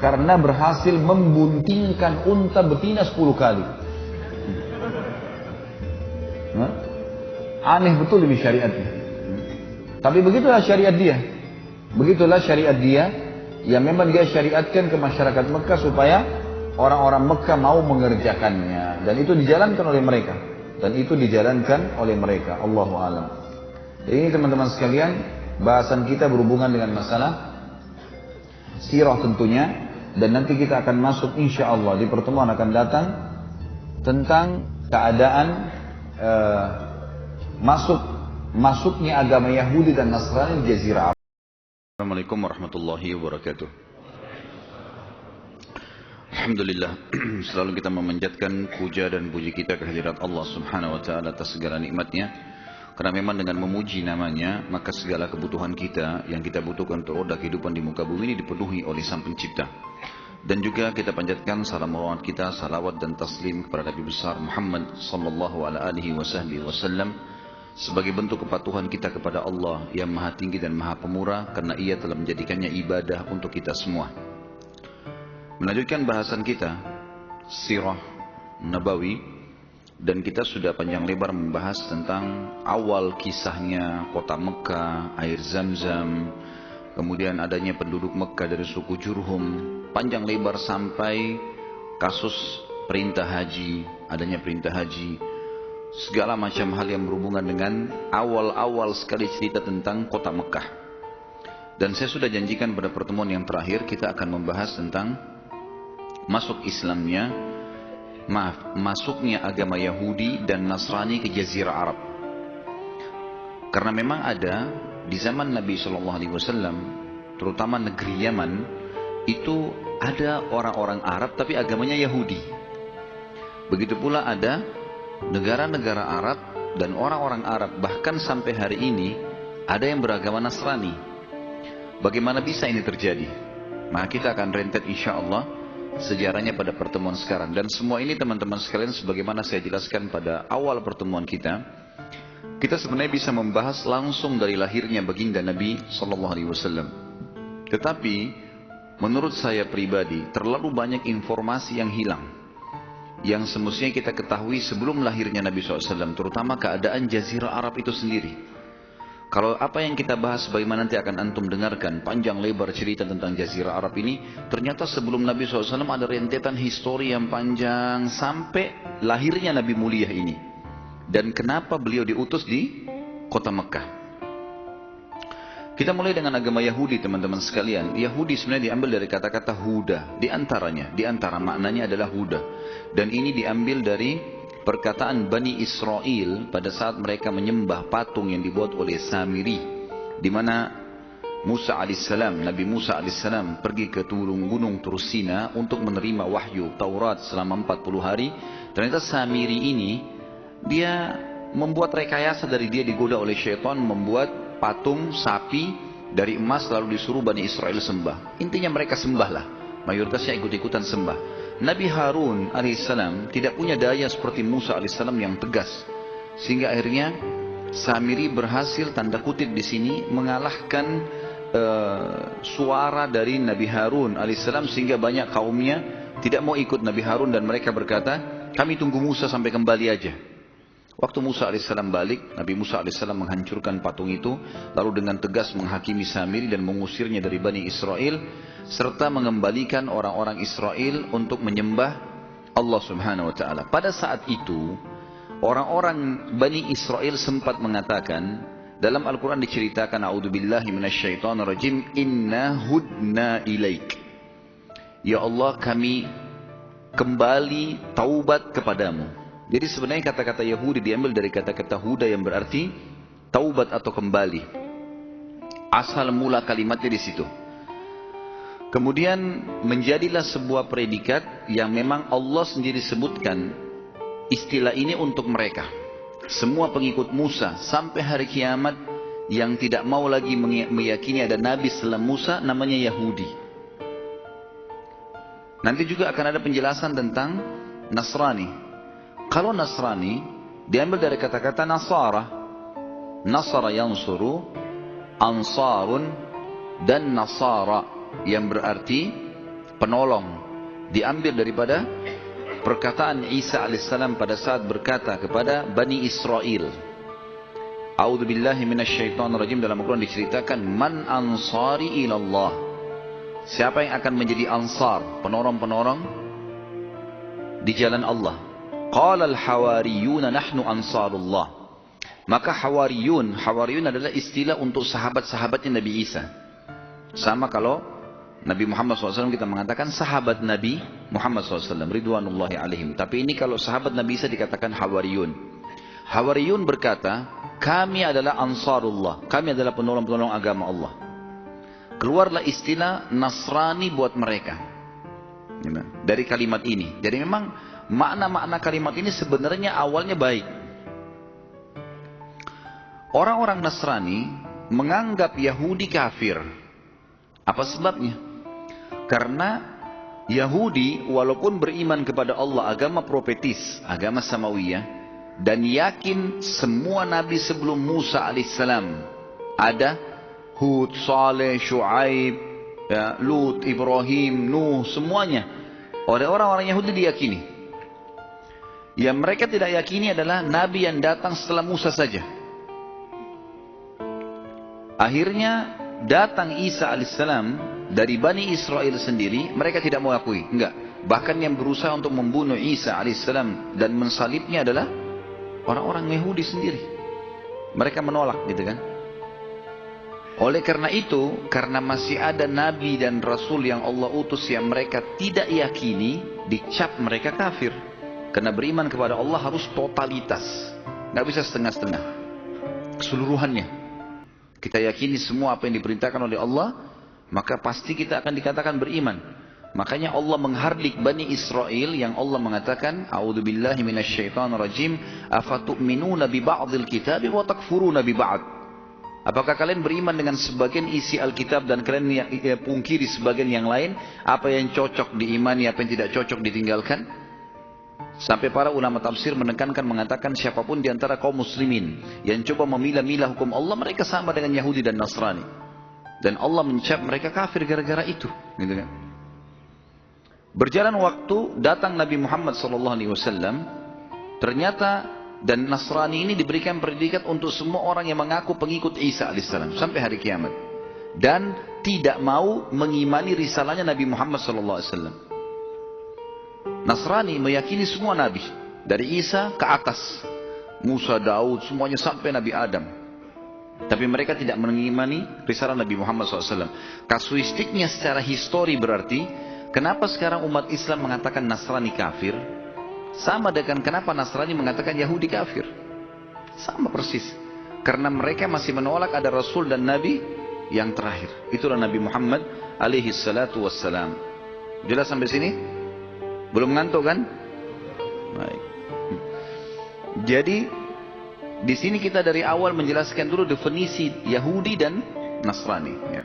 karena berhasil membuntingkan unta betina 10 kali. Aneh betul ini syariatnya. Tapi begitulah syariat dia. Begitulah syariat dia yang memang dia syariatkan ke masyarakat Mekah supaya orang-orang Mekah mau mengerjakannya. Dan itu dijalankan oleh mereka. Allahu a'lam. Jadi ini teman-teman sekalian, bahasan kita berhubungan dengan masalah sirah tentunya. Dan nanti kita akan masuk insya Allah di pertemuan akan datang tentang keadaan masuknya agama Yahudi dan Nasrani di Jazirah Arab. Assalamualaikum warahmatullahi wabarakatuh. Alhamdulillah, selalu kita memanjatkan puja dan puji kita kehadirat Allah Subhanahu wa taala atas segala nikmatnya. Karena memang dengan memuji namanya, maka segala kebutuhan kita yang kita butuhkan untuk roda kehidupan di muka bumi ini dipenuhi oleh Sang Pencipta. Dan juga kita panjatkan salam rawat kita, salawat dan taslim kepada Nabi besar Muhammad sallallahu alaihi wasallam sebagai bentuk kepatuhan kita kepada Allah yang Maha Tinggi dan Maha Pemurah, karena Ia telah menjadikannya ibadah untuk kita semua. Melanjutkan bahasan kita Sirah Nabawi, dan kita sudah panjang lebar membahas tentang awal kisahnya kota Mekah, air Zam-Zam, kemudian adanya penduduk Mekah dari suku Jurhum, panjang lebar sampai kasus perintah haji, adanya perintah haji, segala macam hal yang berhubungan dengan awal-awal sekali cerita tentang kota Mekah. Dan saya sudah janjikan pada pertemuan yang terakhir kita akan membahas tentang masuknya agama Yahudi dan Nasrani ke Jazirah Arab. Karena memang ada di zaman Nabi SAW, terutama negeri Yaman, itu ada orang-orang Arab tapi agamanya Yahudi. Begitu pula ada negara-negara Arab dan orang-orang Arab, bahkan sampai hari ini ada yang beragama Nasrani. Bagaimana bisa ini terjadi? Maka kita akan rentet insya Allah sejarahnya pada pertemuan sekarang. Dan semua ini teman-teman sekalian, sebagaimana saya jelaskan pada awal pertemuan kita sebenarnya bisa membahas langsung dari lahirnya baginda Nabi SAW. Tetapi menurut saya pribadi terlalu banyak informasi yang hilang, yang semestinya kita ketahui sebelum lahirnya Nabi SAW, terutama keadaan Jazirah Arab itu sendiri. Kalau apa yang kita bahas, bagaimana nanti akan antum dengarkan panjang lebar cerita tentang Jazirah Arab ini, ternyata sebelum Nabi SAW ada rentetan histori yang panjang sampai lahirnya Nabi mulia ini. Dan kenapa beliau diutus di kota Mekah. Kita mulai dengan agama Yahudi teman-teman sekalian. Yahudi sebenarnya diambil dari kata-kata Huda. Di antara maknanya adalah Huda. Dan ini diambil dari perkataan Bani Israel pada saat mereka menyembah patung yang dibuat oleh Samiri, di mana Nabi Musa alaihissalam pergi ke gunung Tursina untuk menerima wahyu Taurat selama 40 hari. Ternyata Samiri ini dia membuat rekayasa, dari dia digoda oleh syaitan, membuat patung sapi dari emas lalu disuruh Bani Israel sembah. Intinya mereka sembahlah, mayoritasnya ikut-ikutan sembah. Nabi Harun alaihissalam tidak punya daya seperti Musa alaihissalam yang tegas, sehingga akhirnya Samiri berhasil tanda kutip di sini mengalahkan suara dari Nabi Harun alaihissalam, sehingga banyak kaumnya tidak mau ikut Nabi Harun dan mereka berkata, kami tunggu Musa sampai kembali aja. Waktu Musa alaihissalam balik, Nabi Musa alaihissalam menghancurkan patung itu, lalu dengan tegas menghakimi Samiri dan mengusirnya dari Bani Israel, serta mengembalikan orang-orang Israel untuk menyembah Allah Subhanahu wa taala. Pada saat itu, orang-orang Bani Israel sempat mengatakan, dalam Al-Quran diceritakan, a'udzubillahi minasyaitonirrajim, inna hudna ilaik. Ya Allah, kami kembali taubat kepadamu. Jadi sebenarnya kata-kata Yahudi diambil dari kata-kata Huda yang berarti taubat atau kembali. Asal mula kalimatnya di situ. Kemudian menjadilah sebuah predikat yang memang Allah sendiri sebutkan istilah ini untuk mereka. Semua pengikut Musa sampai hari kiamat yang tidak mau lagi meyakini ada Nabi setelah Musa, namanya Yahudi. Nanti juga akan ada penjelasan tentang Nasrani. Kalau Nasrani diambil dari kata-kata Nasara. Nasara yansuru, Ansarun, dan Nasara, yang berarti penolong, diambil daripada perkataan Isa alaihissalam pada saat berkata kepada Bani Israel. A'udzubillahi minasyaitonirrajim, dalam Al-Quran diceritakan, man ansari ilallah, siapa yang akan menjadi ansar, penolong-penolong di jalan Allah. Qala al-hawariyuna nahnu ansarullah. Maka hawariyun adalah istilah untuk sahabat-sahabatnya Nabi Isa. Sama kalau Nabi Muhammad SAW kita mengatakan sahabat Nabi Muhammad SAW ridwanullahi alaihim. Tapi ini kalau sahabat Nabi Isa dikatakan hawariyun. Hawariyun berkata, kami adalah ansarullah, kami adalah penolong-penolong agama Allah. Keluarlah istilah Nasrani buat mereka dari kalimat ini. Jadi memang makna-makna kalimat ini sebenarnya awalnya baik. Orang-orang Nasrani menganggap Yahudi kafir. Apa sebabnya? Karena Yahudi walaupun beriman kepada Allah, agama profetis, agama samawiyah, dan yakin semua nabi sebelum Musa alaihissalam ada, Hud, Saleh, Shu'aib, ya, Lut, Ibrahim, Nuh, semuanya oleh orang-orang Yahudi diyakini. Yang mereka tidak yakini adalah nabi yang datang setelah Musa saja. Akhirnya datang Isa alaihissalam dari Bani Israel sendiri, mereka tidak mau akui, enggak. Bahkan yang berusaha untuk membunuh Isa alaihissalam dan mensalibnya adalah orang-orang Yahudi sendiri. Mereka menolak, gitu kan. Oleh karena itu, karena masih ada nabi dan rasul yang Allah utus yang mereka tidak yakini, dicap mereka kafir. Karena beriman kepada Allah harus totalitas, nggak bisa setengah-setengah, keseluruhannya. Kita yakini semua apa yang diperintahkan oleh Allah, maka pasti kita akan dikatakan beriman. Makanya Allah menghardik Bani Israel yang Allah mengatakan, A'udzubillahi minasyaitonirrajim, afatu'minuna bi ba'dil kitabi wa takfuruna bi ba'd. Apakah kalian beriman dengan sebagian isi Alkitab dan kalian pungkiri sebagian yang lain? Apa yang cocok diimani, apa yang tidak cocok ditinggalkan? Sampai para ulama tafsir menekankan, mengatakan siapapun di antara kaum muslimin yang coba memilah-milah hukum Allah, mereka sama dengan Yahudi dan Nasrani. Dan Allah mencap mereka kafir gara-gara itu, gitu kan. Berjalan waktu, datang Nabi Muhammad SAW, ternyata dan Nasrani ini diberikan predikat untuk semua orang yang mengaku pengikut Isa alaihissalam sampai hari kiamat, dan tidak mau mengimani risalahnya Nabi Muhammad SAW. Nasrani meyakini semua nabi dari Isa ke atas, Musa, Daud, semuanya sampai Nabi Adam. Tapi mereka tidak mengimani risalah Nabi Muhammad SAW. Kasuistiknya secara histori berarti, kenapa sekarang umat Islam mengatakan Nasrani kafir? Sama dengan kenapa Nasrani mengatakan Yahudi kafir. Sama persis. Karena mereka masih menolak ada Rasul dan Nabi yang terakhir. Itulah Nabi Muhammad alaihi salatu wassalam. Jelas sampai sini? Belum ngantuk kan? Baik. Jadi di sini kita dari awal menjelaskan dulu definisi Yahudi dan Nasrani. Ya.